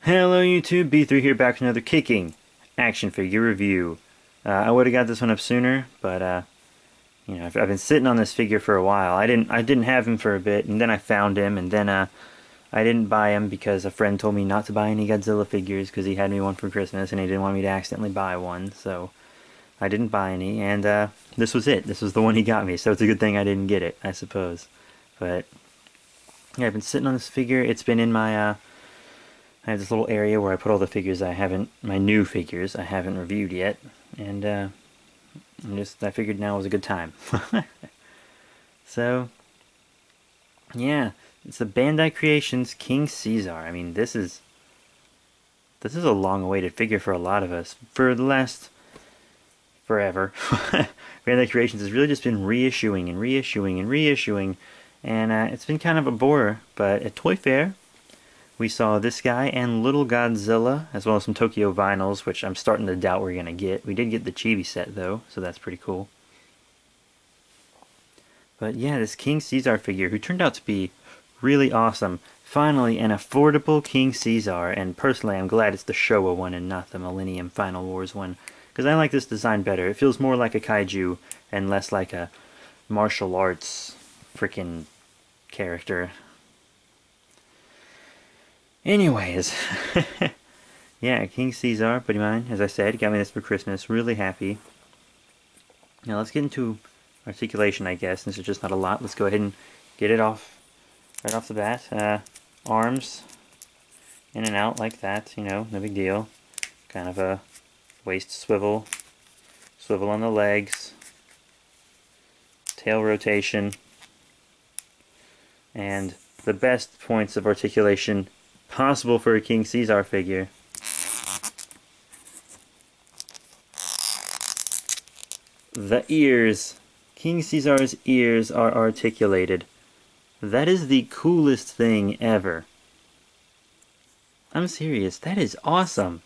Hello YouTube, B3 here back with another kicking action figure review. I would have got this one up sooner, but you know, I've been sitting on this figure for a while. I didn't have him for a bit, and then I found him, and then I didn't buy him because a friend told me not to buy any Godzilla figures because he had me one for Christmas and he didn't want me to accidentally buy one, so I didn't buy any, and this was it. This was the one he got me, so it's a good thing I didn't get it, I suppose. But yeah, I've been sitting on this figure. It's been in my I have this little area where I put all the figures my new figures I haven't reviewed yet, and I figured now was a good time. So, yeah, it's the Bandai Creations King Caesar. I mean, this is a long-awaited figure for a lot of us. For the last forever, Bandai Creations has really just been reissuing and reissuing and reissuing, and it's been kind of a bore. But at Toy Fair, we saw this guy and Little Godzilla, as well as some Tokyo vinyls, which I'm starting to doubt we're going to get. We did get the Chibi set, though, so that's pretty cool. But yeah, this King Caesar figure, who turned out to be really awesome. Finally, an affordable King Caesar, and personally I'm glad it's the Showa one and not the Millennium Final Wars one, because I like this design better. It feels more like a kaiju and less like a martial arts freaking character. Anyways, yeah, King Caesar, buddy mine, as I said, got me this for Christmas. Really happy. Now let's get into articulation, I guess. This is just not a lot. Let's go ahead and get it off right off the bat. Arms in and out like that, you know, no big deal. Kind of a waist swivel, swivel on the legs, tail rotation, and the best points of articulation possible for a King Caesar figure. The ears. King Caesar's ears are articulated. That is the coolest thing ever. I'm serious, that is awesome.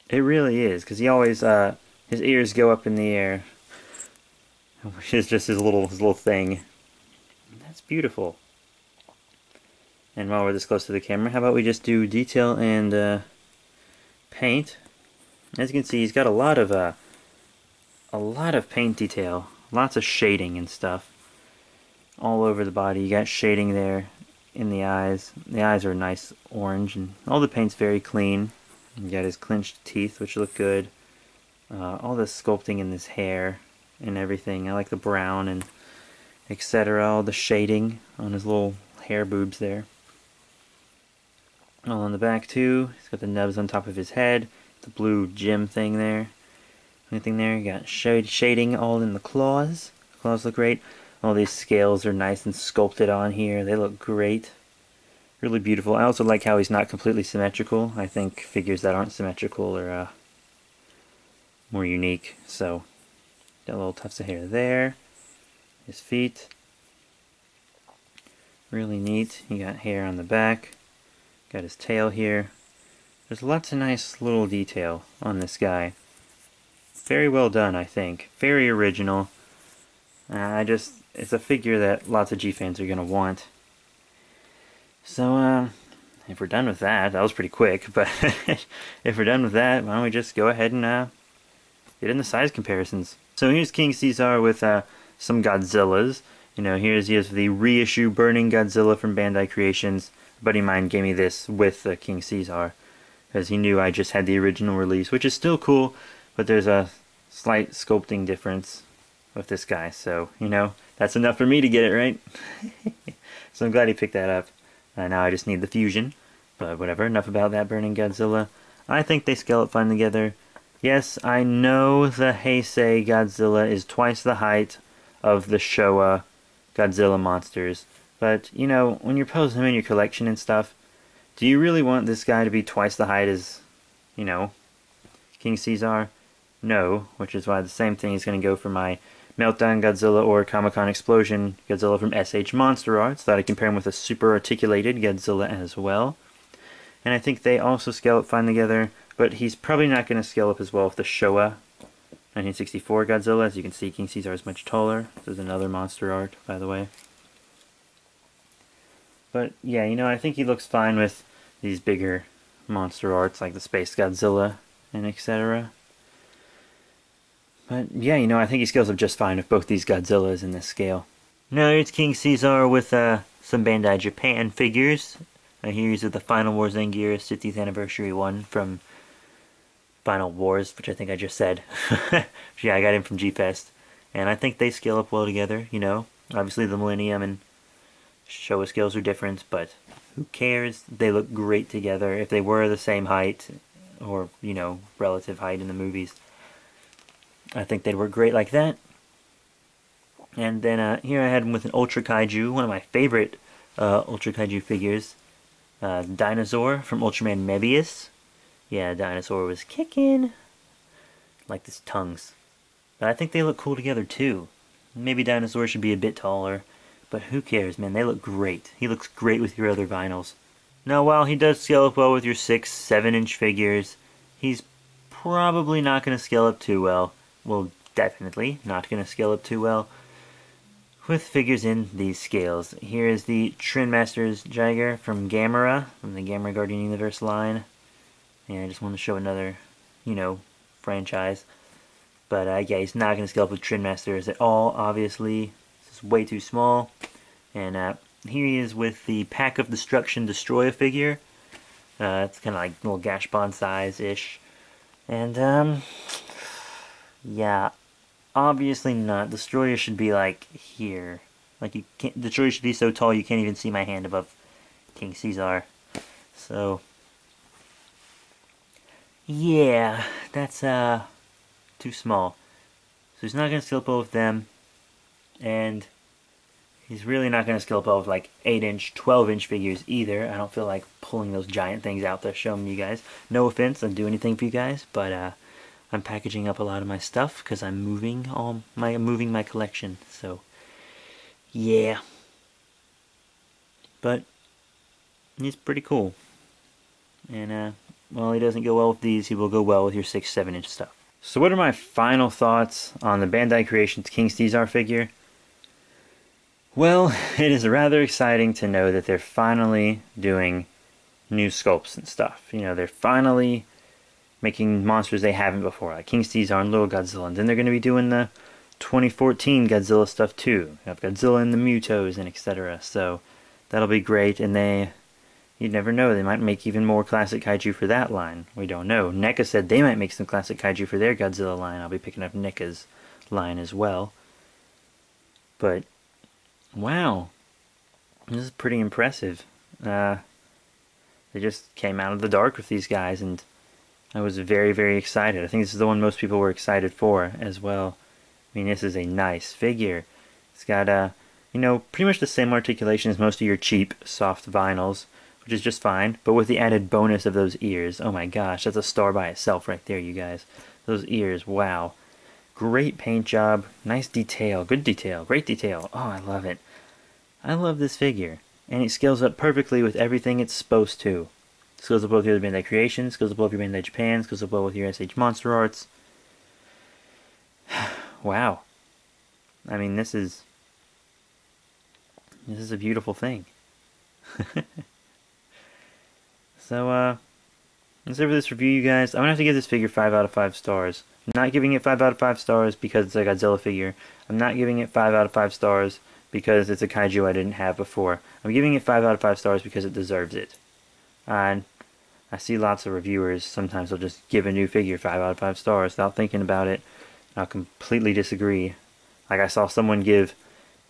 It really is, because he always, his ears go up in the air, which is just his little thing. That's beautiful. And while we're this close to the camera, how about we just do detail and paint? As you can see, he's got a lot of paint detail, lots of shading and stuff all over the body. You got shading there in the eyes. The eyes are a nice orange, and all the paint's very clean. You got his clenched teeth, which look good. All the sculpting in his hair and everything. I like the brown and etc. All the shading on his little hair boobs there. All on the back too. He's got the nubs on top of his head. The blue gem thing there. Anything there? You got shading all in the claws. The claws look great. All these scales are nice and sculpted on here. They look great. Really beautiful. I also like how he's not completely symmetrical. I think figures that aren't symmetrical are more unique. So, got little tufts of hair there. His feet. Really neat. You got hair on the back. Got his tail here. There's lots of nice little detail on this guy. Very well done, I think. Very original. It's a figure that lots of G fans are going to want. So, if we're done with that, that was pretty quick, but if we're done with that, why don't we just go ahead and get in the size comparisons. So here's King Caesar with some Godzillas. You know, here's the reissue Burning Godzilla from Bandai Creations. A buddy of mine gave me this with the King Caesar, because he knew I just had the original release, which is still cool, but there's a slight sculpting difference with this guy, so, you know, that's enough for me to get it, right? So I'm glad he picked that up. Now I just need the fusion, but whatever, enough about that Burning Godzilla. I think they scale up fine together. Yes, I know the Heisei Godzilla is twice the height of the Showa Godzilla monsters, but, you know, when you're posing him in your collection and stuff, do you really want this guy to be twice the height as, you know, King Caesar? No, which is why the same thing is going to go for my Meltdown Godzilla or Comic-Con Explosion Godzilla from SH Monster Arts. Thought I'd compare him with a super articulated Godzilla as well. And I think they also scale up fine together, but he's probably not going to scale up as well with the Showa 1964 Godzilla. As you can see, King Caesar is much taller. This is another monster art, by the way. But yeah, you know, I think he looks fine with these bigger monster arts like the Space Godzilla and etc. But yeah, you know, I think he scales up just fine with both these Godzillas in this scale. Now here's King Caesar with some Bandai Japan figures. Here's the Final Wars Zangief 50th Anniversary one from Final Wars, which I think I just said. Yeah, I got him from G-Fest. And I think they scale up well together, you know. Obviously the Millennium and Showa scales are different, but who cares? They look great together. If they were the same height, or, you know, relative height in the movies, I think they'd work great like that. And then here I had him with an Ultra Kaiju, one of my favorite Ultra Kaiju figures. Dinosaur from Ultraman Mebius. Yeah, Dinosaur was kicking. Like his tongues. But I think they look cool together too. Maybe Dinosaur should be a bit taller. But who cares, man? They look great. He looks great with your other vinyls. Now, while he does scale up well with your 6, 7-inch figures, he's probably not going to scale up too well. Well, definitely not going to scale up too well with figures in these scales. Here is the Trend Masters Jiger from Gamera, from the Gamera Guardian Universe line. And I just want to show another, you know, franchise. But yeah, he's not going to scale up with Trend Masters at all, obviously. This is way too small. And here he is with the Pack of Destruction Destroyer figure. It's kind of like little Gashbon size-ish. And, yeah, obviously not. Destroyer should be like here. Like you can't. Destroyer should be so tall you can't even see my hand above King Caesar. So yeah, that's too small. So he's not gonna scale up well with them, and he's really not gonna scale up well with like 8-inch, 12-inch figures either. I don't feel like pulling those giant things out there showing you guys. No offense, I'd do anything for you guys, but I'm packaging up a lot of my stuff because I'm moving my collection. So yeah, but he's pretty cool. And while he doesn't go well with these, he will go well with your 6, 7-inch stuff. So what are my final thoughts on the Bandai Creations King Caesar figure? Well, it is rather exciting to know that they're finally doing new sculpts and stuff. You know, they're finally making monsters they haven't before, like King Caesar and Little Godzilla. And then they're going to be doing the 2014 Godzilla stuff too. You have Godzilla and the Mutos and etc. So that'll be great. And you never know, they might make even more classic kaiju for that line. We don't know. NECA said they might make some classic kaiju for their Godzilla line. I'll be picking up NECA's line as well. But wow, this is pretty impressive. They just came out of the dark with these guys, and I was very, very excited. I think this is the one most people were excited for as well. I mean, this is a nice figure. It's got, you know, pretty much the same articulation as most of your cheap, soft vinyls, which is just fine, but with the added bonus of those ears. Oh my gosh, that's a star by itself right there, you guys. Those ears, wow. Great paint job, nice detail, good detail, great detail. Oh, I love it. I love this figure. And it scales up perfectly with everything it's supposed to. Scales up well with your Bandai Creations, scales up well with your Bandai Japan, scales up well with your SH Monster Arts. Wow. I mean, this is a beautiful thing. So, that's it for this review, you guys. I'm going to have to give this figure 5 out of 5 stars. I'm not giving it 5 out of 5 stars because it's a Godzilla figure. I'm not giving it 5 out of 5 stars because it's a kaiju I didn't have before. I'm giving it 5 out of 5 stars because it deserves it. And I see lots of reviewers, sometimes they'll just give a new figure 5 out of 5 stars without thinking about it. And I'll completely disagree. Like I saw someone give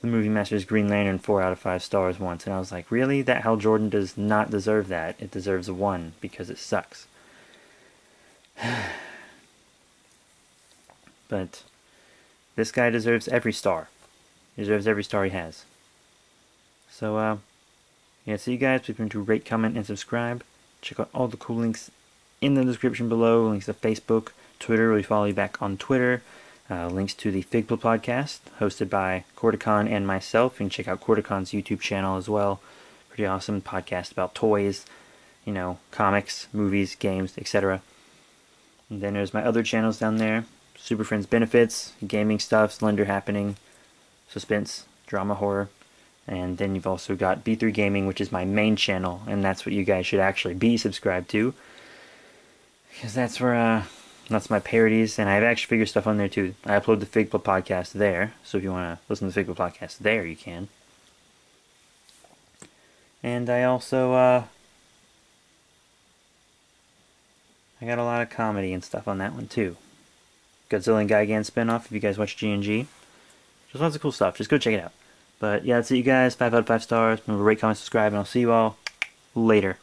the Movie Masters Green Lantern 4 out of 5 stars once, and I was like, really? That Hal Jordan does not deserve that. It deserves a 1 because it sucks. But this guy deserves every star. He deserves every star he has. So, yeah, see you guys. Please remember to rate, comment, and subscribe. Check out all the cool links in the description below. Links to Facebook, Twitter, we follow you back on Twitter. Links to the Figpla podcast, hosted by Corticon and myself. You can check out Corticon's YouTube channel as well. Pretty awesome podcast about toys, you know, comics, movies, games, etc. And then there's my other channels down there. Super Friends Benefits, gaming stuff, Slender Happening, suspense, drama, horror. And then you've also got B3 Gaming, which is my main channel, and that's what you guys should actually be subscribed to, because that's where that's my parodies, and I have action figure stuff on there too. I upload the Figpla podcast there, so if you want to listen to the Figpla podcast there, you can. And I also I got a lot of comedy and stuff on that one too. Godzilla and Gigan spinoff, if you guys watch G&G. Just lots of cool stuff. Just go check it out. But yeah, that's it, you guys. 5 out of 5 stars. Remember, rate, comment, subscribe, and I'll see you all later.